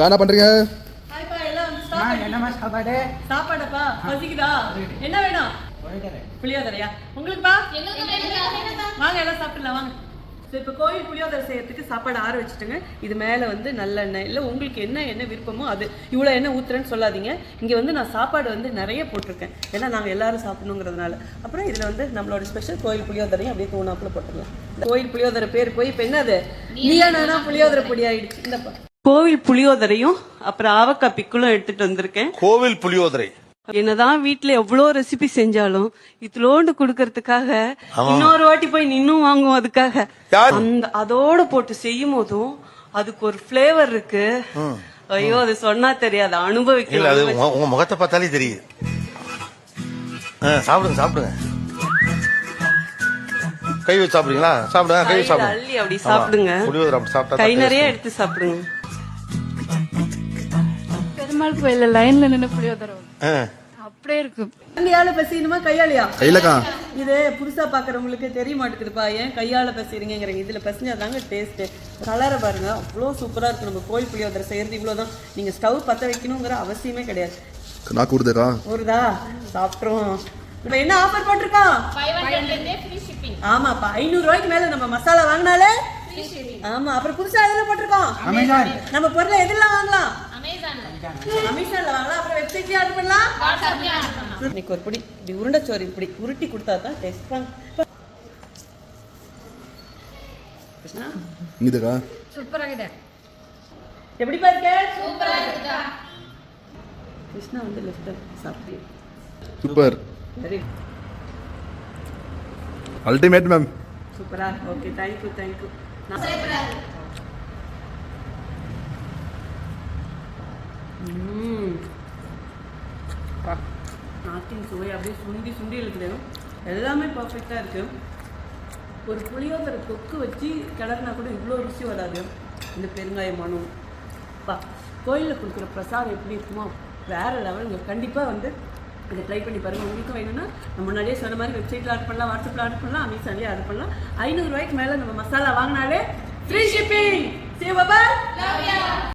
என்ன பண்றீங்க? ஹாய்ப்பா எல்லாம் வந்து சாப்பாடு. என்னமா சாப்பாடு? சாப்பாடுப்பா பசிக்குதா? என்ன வேணும்? புளியோதரையா? உங்களுக்குப்பா? வாங்க எல்லாம் சாப்பிடலாம் வாங்க. சரி இப்போ கோயில் புளியோதரை செய்யறதுக்கு சாப்பாடு ஆற வச்சுட்டுங்க. இது மேலே வந்து நல்லெண்ணெய் இல்லை உங்களுக்கு என்ன விருப்பமோ அது. இவ்வளோ எண்ணெய் ஊற்றுறேன்னு சொல்லாதீங்க. இங்கே வந்து நான் சாப்பாடு வந்து நிறைய போட்டிருக்கேன். ஏன்னா நாங்கள் எல்லாரும் சாப்பிடணுங்கிறதுனால. அப்புறம் இதில் வந்து நம்மளோட ஸ்பெஷல் கோயில் புளியோதரையும் அப்படியே தூணாப்புல போட்டுடலாம். இந்த கோயில் புளியோதரை பேர் போய் இப்போ என்னது நீயானா புளியோதரை பொடி ஆயிடுச்சு. இந்தப்பா கோவில் புளியோதரையும் அப்புறம் ஆவக்காய் பிக்குளும் எடுத்துட்டு வந்திருக்கேன். கோவில் புளியோதரை என்னதான் வீட்டுல எவ்வளவு ரெசிபி செஞ்சாலும் இத்துலோண்டு குடுக்கறதுக்காக இன்னொரு வாட்டி போய் நின்னும் வாங்குவோம். அதுக்காக அந்த அதோட போட்டு செய்யும் போதும் அதுக்கு ஒரு பிளேவர் இருக்கு. ஐயோ அது சொன்னா தெரியாது, அனுபவிக்கலாம். உங்க முகத்தை பார்த்தாலே தெரியுது. சாப்பிடுங்க சாப்பிடுங்க. கை வச்சு சாப்பிடுங்களா? சாப்பிடுங்க, கை வச்சு சாப்பிடுங்க. அள்ளி அப்படி சாப்பிடுங்க. புளியோதரை அப்படி சாப்பிட்டா கை நிறைய எடுத்து சாப்பிடுங்க. பெருமாள் கோயில்ல லைன்ல நின்னு புளியோதரை அப்படியே இருக்கு. கையால பேசிக்கணுமா கையாலையா? கையிலக்கா. இது புதுசா பாக்குறவங்களுக்கு தெரிய மாட்டேங்குதுப்பா. ஏன் கையால பேசுறீங்கிறீங்க. இதுல பேசினாதாங்க டேஸ்ட். கலரை பாருங்க, அவ்வளோ சூப்பரா இருக்கு. நம்ம கோயில் புளியோதரை செய்யறது இவ்வளவுதான். நீங்க ஸ்டவ் பத்த வைக்கணுங்கிற அவசியமே கிடையாது. நாக்கு ஊறுதேக்கா? ஊறுதா? சாப்பிட்றோம். இப்ப என்ன ஆஃபர் போட்டிருக்கோம்? ஆமாப்பா 500 ரூபாய்க்கு மேல நம்ம மசாலா வாங்கினாலே. ஆமா அப்புறம் புதுசா எதுல போட்டிருக்கோம்? நம்ம பொருளை எதுலாம் வாங்கலாம்? அமேசான்ல வாங்கலாம். அப்புறம் வெப்சைட்லயே ஆர்டர் பண்ணலாம். இன்னைக்கு ஒரு பொடி இப்படி உருண்டைச்சோறு இப்படி உருட்டி கொடுத்தா தான் டேஸ்ட் பண்ண. கிருஷ்ணா இங்கதேக்கா சூப்பரா இருக்கு. எப்படி பாருங்க? சூப்பரா இருக்குடா. கிருஷ்ணா வந்து லெஃப்ட் சாப்பிடு. சூப்பர். Very ultimate ma'am. சூப்பரா. Okay thank you. நாட்டின் சுவை அப்படியே சுண்டி இருக்குது. எல்லாமே பர்ஃபெக்டாக இருக்குது. ஒரு புளியோதரை தொக்கு வச்சு கிளறினா கூட இவ்வளோ ருசி வராது. இந்த பெருங்காய மனம் பா கோயிலில் கொடுக்குற பிரசாதம் எப்படி இருக்குமோ வேறு லெவலுங்க. கண்டிப்பாக வந்து இதை ட்ரை பண்ணி பாருங்கள். உங்களுக்கும் வேணும்னா நம்ம முன்னாடியே சொன்ன மாதிரி வெப்சைட்டில் ஆர்டர் பண்ணலாம், வாட்ஸ்அப்பில் ஆர்டர் பண்ணலாம், அமேசான்லேயே ஆர்டர் பண்ணலாம். 500 ரூபாய்க்கு மேலே நம்ம மசாலா வாங்கினாலே free shipping. See you, bye-bye.